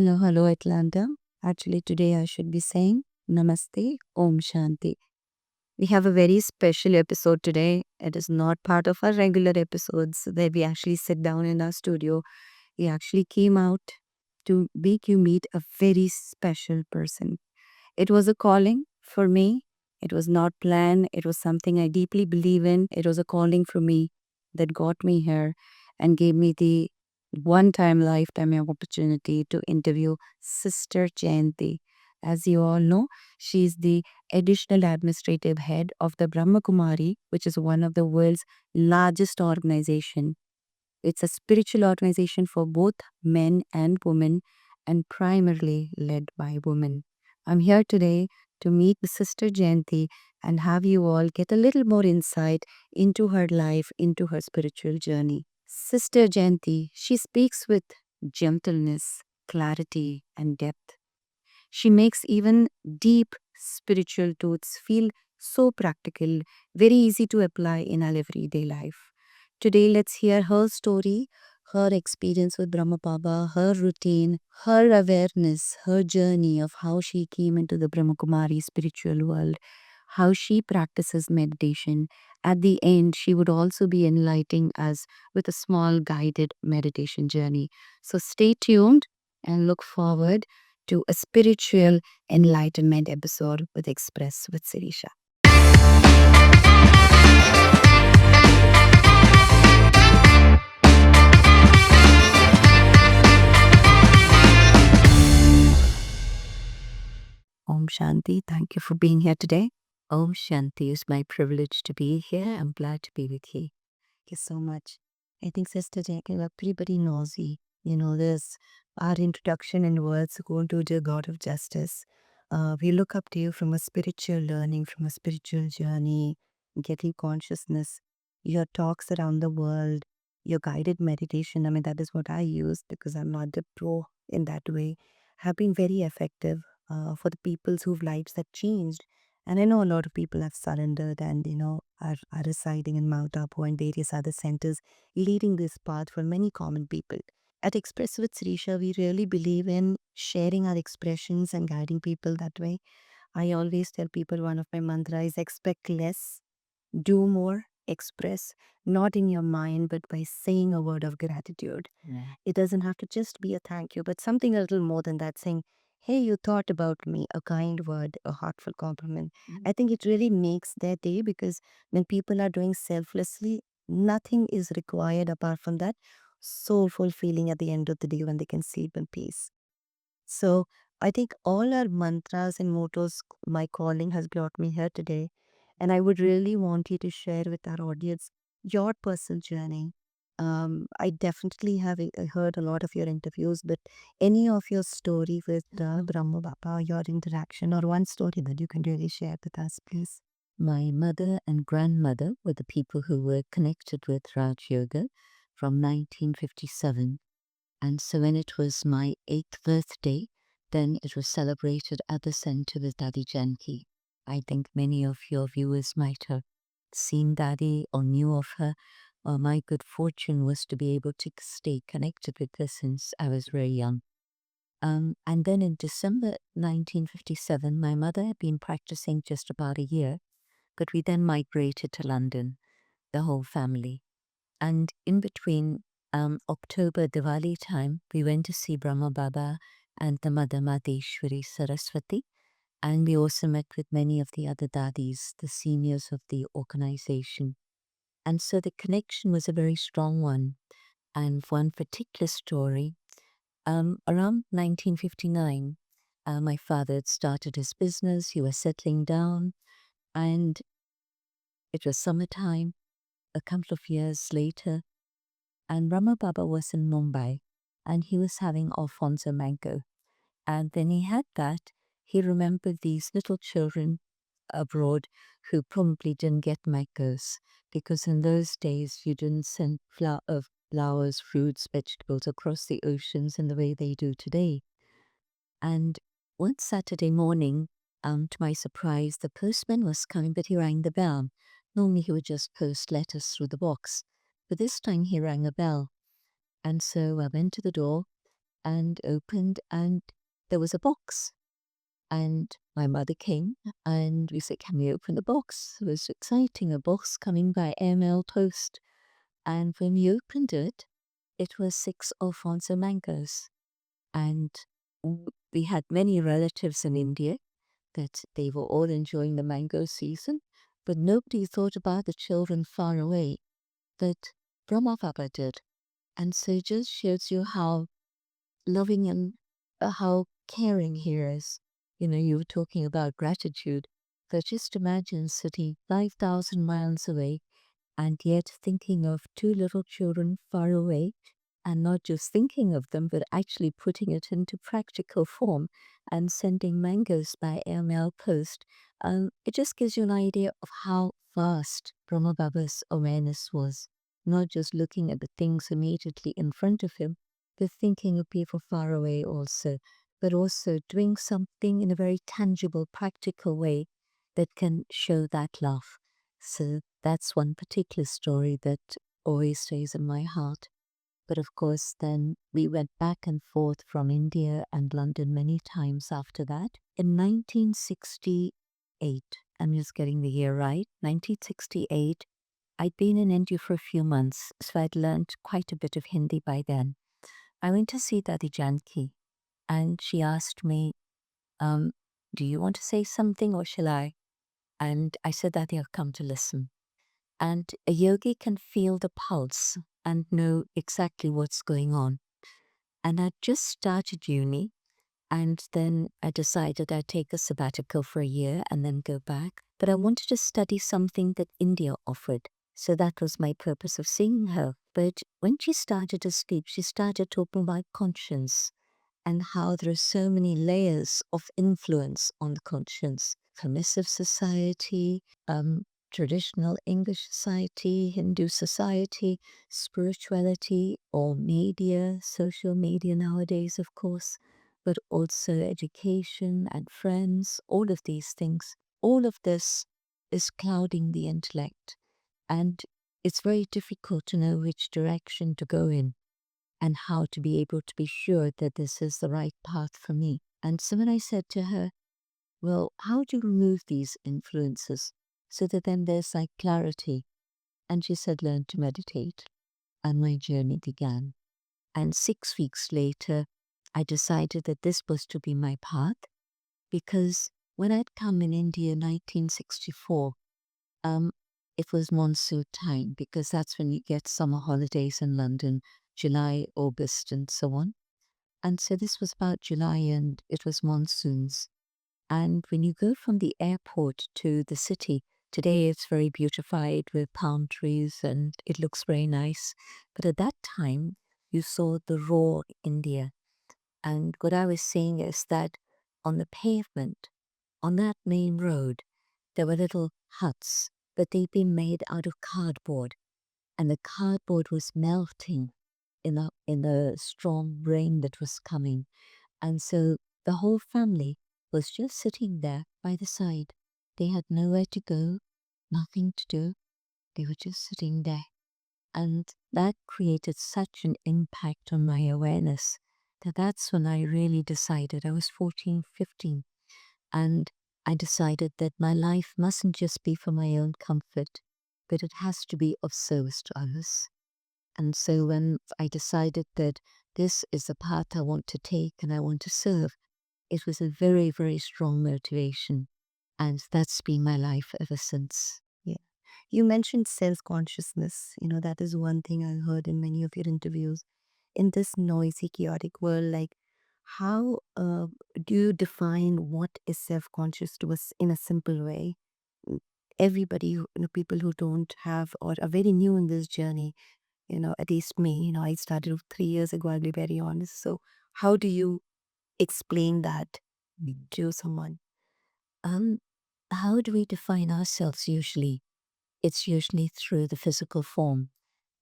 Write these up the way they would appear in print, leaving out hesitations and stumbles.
Hello, Atlanta. Actually, today I should be saying Namaste, Om Shanti. We have a very special episode today. It is not part of our regular episodes where we actually sit down in our studio. We actually came out to make you meet a very special person. It was a calling for me. It was not planned. It was something I deeply believe in. It was a calling for me that got me here and gave me the one time lifetime opportunity to interview Sister Jayanthi. As you all know, she is the additional administrative head of the Brahma Kumari, which is one of the world's largest organization. It's a spiritual organization for both men and women and primarily led by women. I'm here today to meet the Sister Jayanthi and have you all get a little more insight into her life, into her spiritual journey. Sister Jayanthi, she speaks with gentleness, clarity, and depth. She makes even deep spiritual truths feel so practical, very easy to apply in our everyday life. Today, let's hear her story, her experience with Brahma Baba, her routine, her awareness, her journey of how she came into the Brahma Kumari spiritual world, how she practices meditation. At the end, she would also be enlightening us with a small guided meditation journey. So stay tuned and look forward to a spiritual enlightenment episode with Express with Sirisha. Om Shanti, thank you for being here today. Om Shanti, is my privilege to be here. I'm glad to be with you. Thank you so much. I think Sister Jayanthi, everybody knows you. You know, this our introduction in words go to the God of justice. We look up to you from a spiritual learning, from a spiritual journey, getting consciousness, your talks around the world, your guided meditation. I mean, that is what I use because I'm not the pro in that way. Have been very effective for the peoples whose lives have changed. And I know a lot of people have surrendered and, are residing in Mount Abu and various other centers, leading this path for many common people. At Express with Sirisha, we really believe in sharing our expressions and guiding people that way. I always tell people one of my mantras is expect less, do more, express, not in your mind, but by saying a word of gratitude. It doesn't have to just be a thank you, but something a little more than that, saying, hey, you thought about me, a kind word, a heartful compliment. I think it really makes their day because when people are doing selflessly, nothing is required apart from that soulful feeling at the end of the day when they can sleep in peace. So I think all our mantras and mottos, my calling has brought me here today. And I would really want you to share with our audience your personal journey. I definitely have heard a lot of your interviews, but any of your story with Brahma Baba, your interaction, or one story that you can really share with us, please. My mother and grandmother were the people who were connected with Raj Yoga from 1957. And so when it was my 8th birthday, then it was celebrated at the center with Dadi Janki. I think many of your viewers might have seen Dadi or knew of her. My good fortune was to be able to stay connected with her since I was very young. And then in December 1957, my mother had been practicing just about a year, but we then migrated to London, the whole family. And in between October Diwali time, we went to see Brahma Baba and the Mother Madheshwari Saraswati. And we also met with many of the other dadis, the seniors of the organization. And so the connection was a very strong one. And one particular story, around 1959, my father had started his business, he was settling down, and it was summertime. A couple of years later, and Brahma Baba was in Mumbai and he was having Alfonso Mango. And when he had that, he remembered these little children abroad who probably didn't get mangoes because in those days you didn't send flowers, fruits, vegetables across the oceans in the way they do today. And one Saturday morning, to my surprise, the postman was coming, but he rang the bell. Normally he would just post letters through the box, but this time he rang a bell. And so I went to the door and opened, and there was a box. And my mother came and we said, can we open the box? It was exciting, a box coming by airmail post. And when we opened it, it was 6 Alfonso mangoes. And we had many relatives in India that they were all enjoying the mango season, but nobody thought about the children far away. But Brahma Baba did. And so it just shows you how loving and how caring he is. You were talking about gratitude, but just imagine sitting 5,000 miles away and yet thinking of 2 little children far away, and not just thinking of them, but actually putting it into practical form and sending mangoes by airmail post. It just gives you an idea of how vast Brahma Baba's awareness was, not just looking at the things immediately in front of him, but thinking of people far away also, but also doing something in a very tangible, practical way that can show that love. So that's one particular story that always stays in my heart. But of course, then we went back and forth from India and London many times after that. In 1968, I'm just getting the year right, 1968, I'd been in India for a few months, so I'd learned quite a bit of Hindi by then. I went to see Dadi Janki, and she asked me, do you want to say something or shall I? And I said, Dadi, I've come to listen. And a yogi can feel the pulse and know exactly what's going on. And I'd just started uni, and then I decided I'd take a sabbatical for a year and then go back. But I wanted to study something that India offered. So that was my purpose of seeing her. But when she started to speak, she started talking about conscience and how there are so many layers of influence on the conscience. Permissive society, traditional English society, Hindu society, spirituality, or media, social media nowadays, of course, but also education and friends, all of these things. All of this is clouding the intellect, and it's very difficult to know which direction to go in and how to be able to be sure that this is the right path for me. And so when I said to her, well, how do you remove these influences so that then there's like clarity? And she said, learn to meditate. And my journey began. And 6 weeks later, I decided that this was to be my path, because when I'd come in India in 1964, it was monsoon time, because that's when you get summer holidays in London, July, August, and so on. And so this was about July and it was monsoons. And when you go from the airport to the city, today it's very beautified with palm trees and it looks very nice. But at that time, you saw the raw India. And what I was saying is that on the pavement, on that main road, there were little huts, but they'd been made out of cardboard. And the cardboard was melting in the strong rain that was coming. And so the whole family was just sitting there by the side. They had nowhere to go, nothing to do. They were just sitting there. And that created such an impact on my awareness that that's when I really decided. I was 14, 15. And I decided that my life mustn't just be for my own comfort, but it has to be of service to others. And so when I decided that this is the path I want to take and I want to serve, it was a very, very strong motivation. And that's been my life ever since. Yeah. You mentioned self-consciousness. That is one thing I heard in many of your interviews. In this noisy, chaotic world, like how do you define what is self-conscious to us in a simple way? Mm, Everybody, people who don't have or are very new in this journey, at least me, I started 3 years ago, I'll be very honest. So how do you explain that to someone? Um, how do we define ourselves usually? It's usually through the physical form.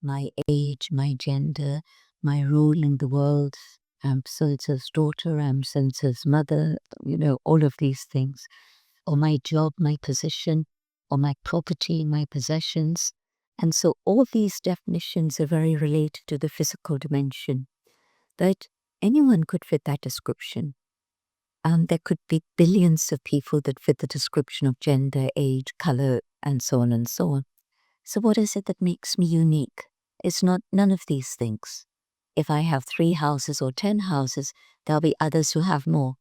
My age, my gender, my role in the world. I'm so-and-so's daughter, I'm so-and-so's mother, all of these things. Or my job, my position, or my property, my possessions. And so all these definitions are very related to the physical dimension. But anyone could fit that description. There could be billions of people that fit the description of gender, age, color, and so on and so on. So what is it that makes me unique? It's not none of these things. If I have 3 houses or 10 houses, there'll be others who have more.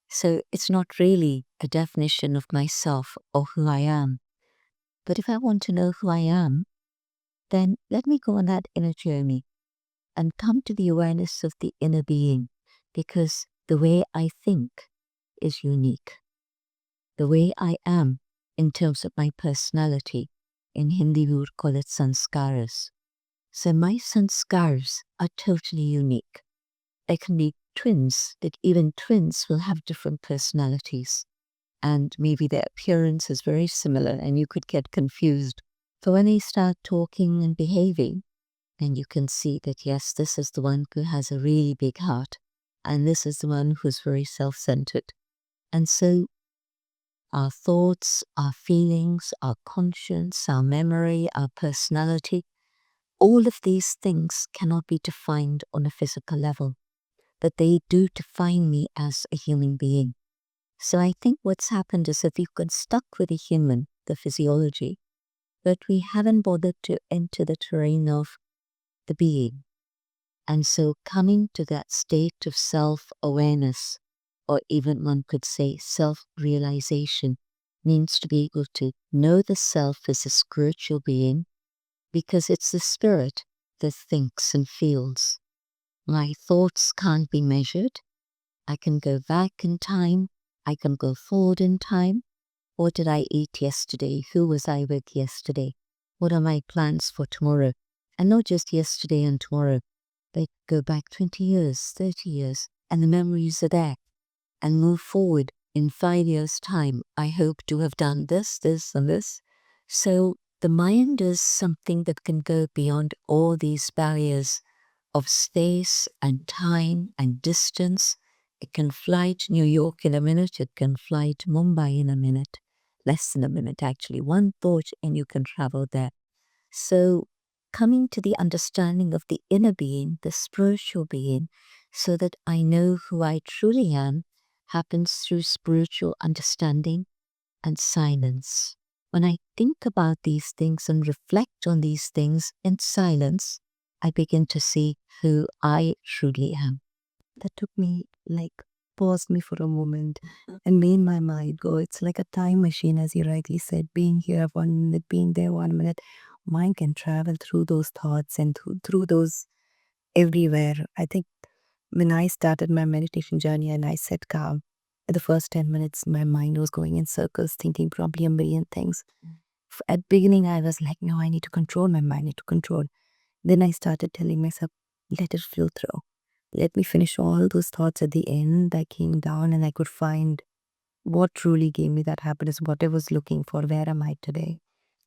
So it's not really a definition of myself or who I am. But if I want to know who I am, then let me go on that inner journey and come to the awareness of the inner being, because the way I think is unique. The way I am in terms of my personality, in Hindi we would call it sanskaras. So my sanskars are totally unique. They can be twins, that even twins will have different personalities. And maybe their appearance is very similar and you could get confused. So when they start talking and behaving, then you can see that yes, this is the one who has a really big heart, and this is the one who's very self-centered. And so our thoughts, our feelings, our conscience, our memory, our personality, all of these things cannot be defined on a physical level, but they do define me as a human being. So I think what's happened is that we've got stuck with the human, the physiology, but we haven't bothered to enter the terrain of the being. And so coming to that state of self-awareness, or even one could say self-realization, means to be able to know the self as a spiritual being, because it's the spirit that thinks and feels. My thoughts can't be measured. I can go back in time. I can go forward in time. What did I eat yesterday? Who was I with yesterday? What are my plans for tomorrow? And not just yesterday and tomorrow, but go back 20 years, 30 years, and the memories are there. And move forward in 5 years' time. I hope to have done this, this, and this. So the mind is something that can go beyond all these barriers of space and time and distance. It can fly to New York in a minute. It can fly to Mumbai in a minute. Less than a minute, actually. One thought and you can travel there. So coming to the understanding of the inner being, the spiritual being, so that I know who I truly am, happens through spiritual understanding and silence. When I think about these things and reflect on these things in silence, I begin to see who I truly am. That took me, like, paused me for a moment and made my mind go. It's like a time machine, as you rightly said, being here 1 minute, being there 1 minute. Mind can travel through those thoughts and through those everywhere. I think when I started my meditation journey and I sat calm, at the first 10 minutes, my mind was going in circles, thinking probably a million things. At beginning, I was like, no, I need to control my mind, I need to control. Then I started telling myself, let it flow through. Let me finish all those thoughts at the end. I came down and I could find what truly gave me that happiness, what I was looking for. Where am I today?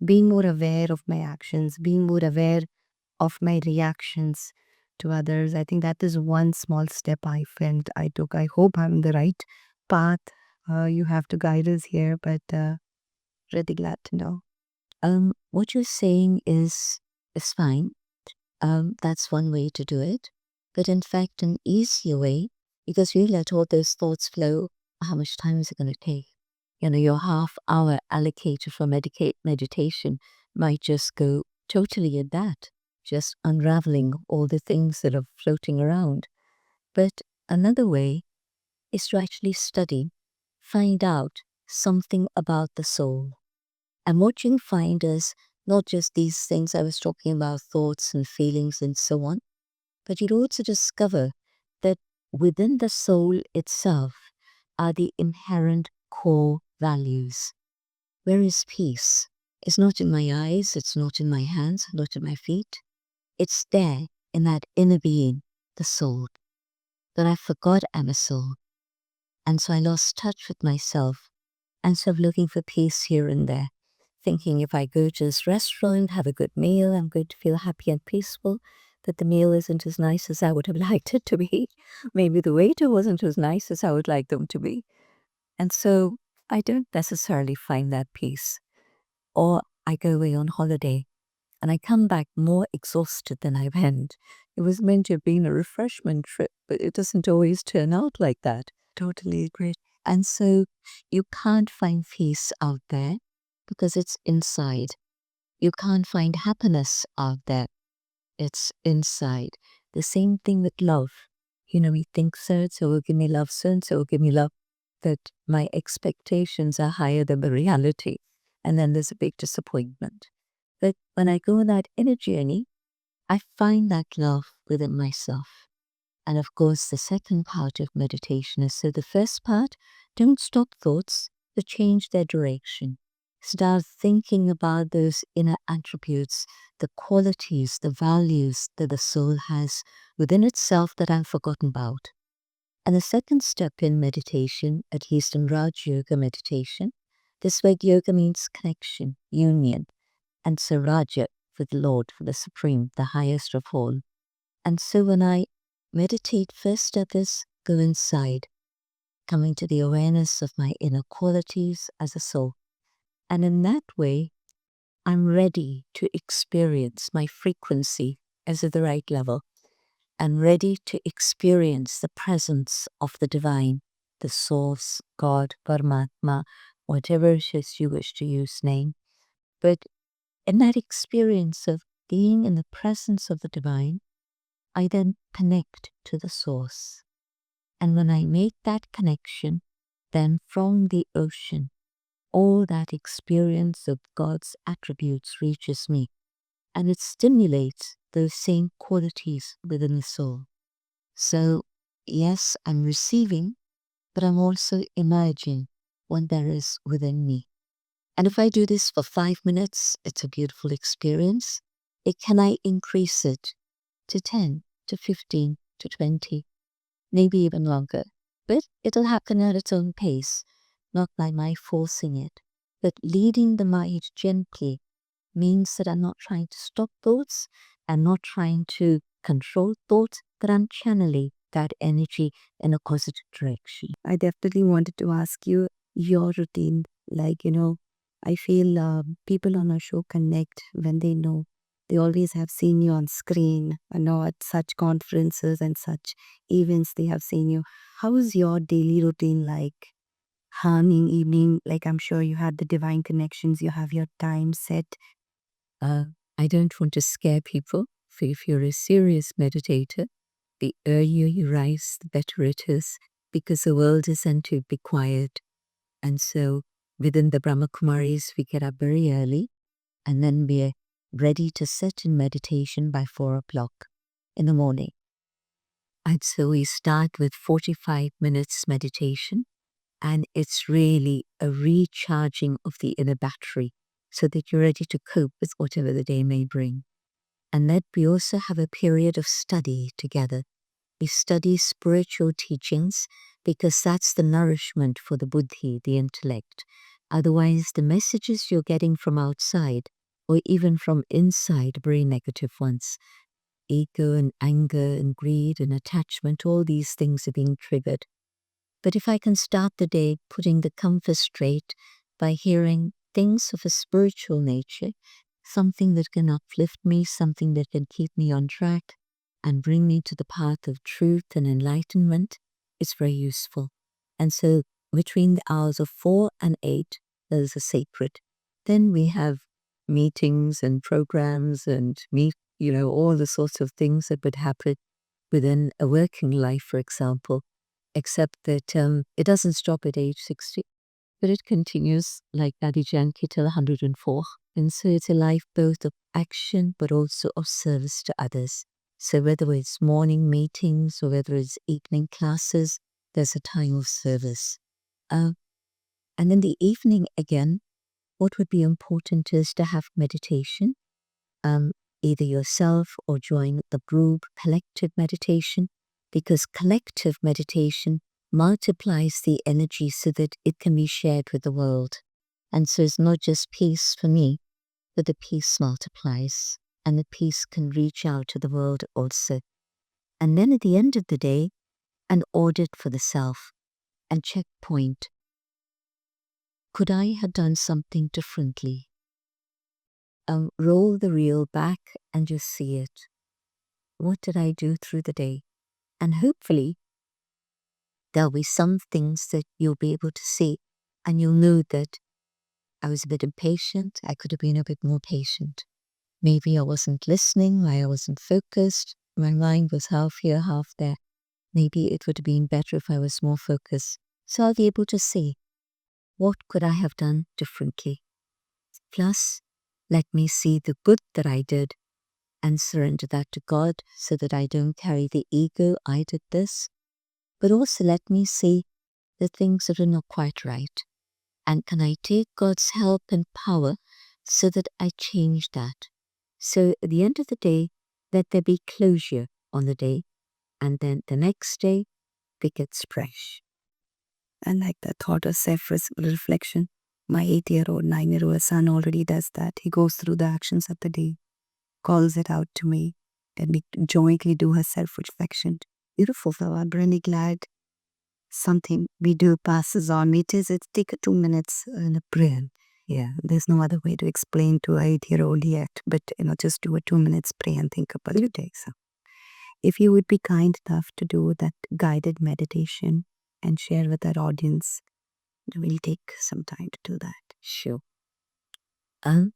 Being more aware of my actions, being more aware of my reactions to others. I think that is one small step I felt I took. I hope I'm the right path. You have to guide us here, but really glad to know. What you're saying is fine. That's one way to do it. But in fact, an easier way, because you let all those thoughts flow, how much time is it going to take? You know, your half hour allocated for meditation might just go totally at that, just unraveling all the things that are floating around. But another way is to actually study, find out something about the soul. And what you find is not just these things I was talking about, thoughts and feelings and so on, but you'd also discover that within the soul itself are the inherent core values. Where is peace? It's not in my eyes, it's not in my hands, not in my feet. It's there in that inner being, the soul, that I forgot I'm a soul. And so I lost touch with myself and so looking for peace here and there, thinking if I go to this restaurant, have a good meal, I'm going to feel happy and peaceful, but the meal isn't as nice as I would have liked it to be. Maybe the waiter wasn't as nice as I would like them to be. And so I don't necessarily find that peace. Or I go away on holiday and I come back more exhausted than I went. It was meant to have been a refreshment trip, but it doesn't always turn out like that. Totally agree. And so you can't find peace out there because it's inside. You can't find happiness out there. It's inside. The same thing with love. We think so will give me love, so will give me love. But my expectations are higher than the reality. And then there's a big disappointment. But when I go on that inner journey, I find that love within myself. And of course, the second part of meditation is, so the first part, don't stop thoughts to change their direction. Start thinking about those inner attributes, the qualities, the values that the soul has within itself that I've forgotten about. And the second step in meditation, at least in Raj Yoga meditation, this word yoga means connection, union, and so Raja for the Lord, for the Supreme, the highest of all. And so when I meditate, first step is go inside, coming to the awareness of my inner qualities as a soul. And in that way, I'm ready to experience my frequency as at the right level and ready to experience the presence of the divine, the source, God, Paramatma, whatever it is you wish to use name. But in that experience of being in the presence of the divine, I then connect to the source. And when I make that connection, then from the ocean, all that experience of God's attributes reaches me, and it stimulates those same qualities within the soul. So, yes, I'm receiving, but I'm also emerging what there is within me. And if I do this for 5 minutes, it's a beautiful experience. Can I increase it to 10, to 15, to 20, maybe even longer? But it'll happen at its own pace, not by my forcing it. But leading the mind gently means that I'm not trying to stop thoughts, I'm not trying to control thoughts, but I'm channeling that energy in a positive direction. I definitely wanted to ask you your routine. I feel people on our show connect when they know they always have seen you on screen. I know at such conferences and such events they have seen you. How is your daily routine like? Morning, evening, like I'm sure you had the divine connections, you have your time set. I don't want to scare people. For if you're a serious meditator, the earlier you rise, the better it is, because the world is meant to be quiet. And so within the Brahma Kumaris, we get up very early, and then we're ready to sit in meditation by 4 o'clock in the morning. And so we start with 45 minutes meditation, and it's really a recharging of the inner battery so that you're ready to cope with whatever the day may bring. And then we also have a period of study together. We study spiritual teachings because that's the nourishment for the buddhi, the intellect. Otherwise, the messages you're getting from outside or even from inside are very negative ones. Ego and anger and greed and attachment, all these things are being triggered. But if I can start the day putting the compass straight by hearing things of a spiritual nature, something that can uplift me, something that can keep me on track and bring me to the path of truth and enlightenment, it's very useful. And so between the hours of 4 and 8, there's a sacred. Then we have meetings and programs and all the sorts of things that would happen within a working life, for example, except that it doesn't stop at age 60, but it continues like Nadi Janki till 104. And so it's a life both of action, but also of service to others. So whether it's morning meetings or whether it's evening classes, there's a time of service. And in the evening again, what would be important is to have meditation, either yourself or join the group collective meditation, because collective meditation multiplies the energy so that it can be shared with the world. And so it's not just peace for me, but the peace multiplies and the peace can reach out to the world also. And then at the end of the day, an audit for the self and checkpoint. Could I have done something differently? roll the reel back and just see it. What did I do through the day? And hopefully, there'll be some things that you'll be able to see, and you'll know that I was a bit impatient. I could have been a bit more patient. Maybe I wasn't listening, I wasn't focused, my mind was half here, half there. Maybe it would have been better if I was more focused. So I'll be able to see, what could I have done differently? Plus, let me see the good that I did and surrender that to God so that I don't carry the ego, I did this. But also let me see the things that are not quite right. And can I take God's help and power so that I change that? So at the end of the day, let there be closure on the day, and then the next day begins fresh. And like the thought of self-reflection, my 8-year-old, 9-year-old son already does that. He goes through the actions of the day, calls it out to me, and we jointly do a self-reflection. Beautiful, though. I'm really glad something we do passes on. It take 2 minutes in a prayer. Yeah, there's no other way to explain to an 8-year-old yet, but just do a 2 minutes pray and think about your day. So if you would be kind enough to do that guided meditation and share with our audience, we'll take some time to do that. Sure.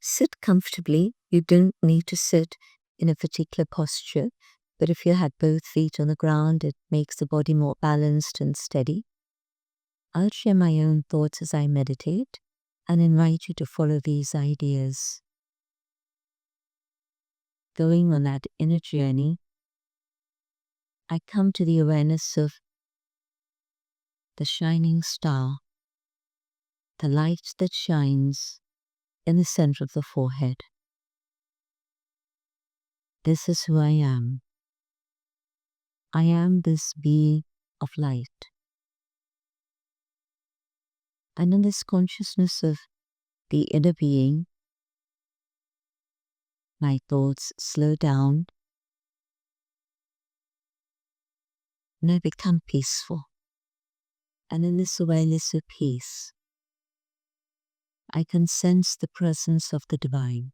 Sit comfortably. You don't need to sit in a particular posture, but if you had both feet on the ground, it makes the body more balanced and steady. I'll share my own thoughts as I meditate and invite you to follow these ideas. Going on that inner journey, I come to the awareness of the shining star, the light that shines in the center of the forehead. This is who I am. I am this being of light. And in this consciousness of the inner being, my thoughts slow down and I become peaceful. And in this awareness of peace, I can sense the presence of the divine.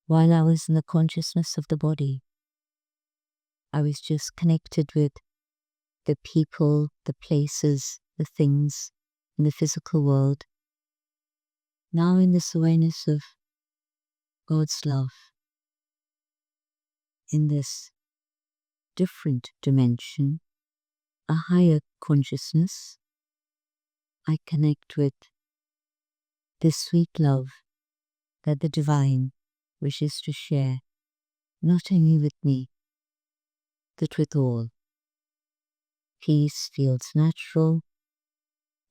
While I was in the consciousness of the body, I was just connected with the people, the places, the things in the physical world. Now in this awareness of God's love, in this different dimension, a higher consciousness, I connect with this sweet love that the divine wishes to share, not only with me, but with all. Peace feels natural.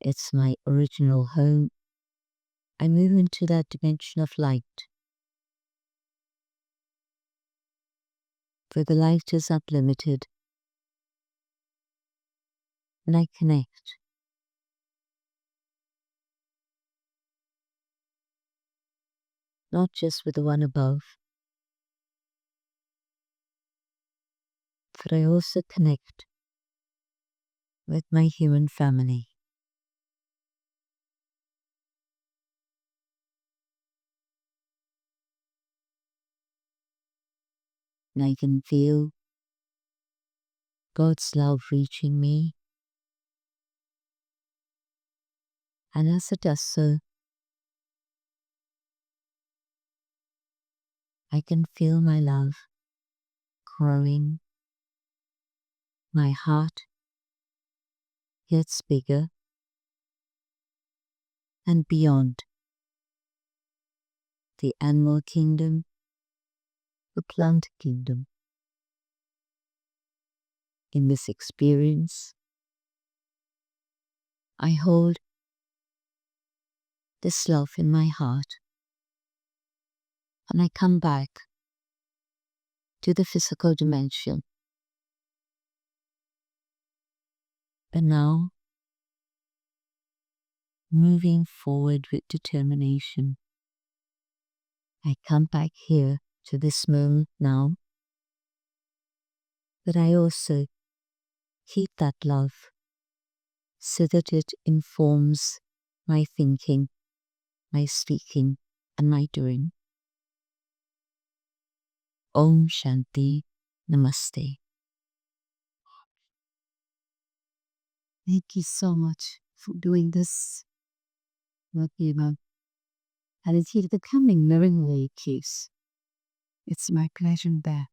It's my original home. I move into that dimension of light, where the light is unlimited, and I connect. Not just with the one above, but I also connect with my human family. And I can feel God's love reaching me. And as it does so, I can feel my love growing. My heart gets bigger and beyond the animal kingdom, the plant kingdom. In this experience, I hold this love in my heart, and I come back to the physical dimension. But now, moving forward with determination, I come back here to this moment now, but I also keep that love so that it informs my thinking, my speaking, am I doing? Om Shanti Namaste. Thank you so much for doing this. And it's here the coming knowingly case. It's my pleasure there.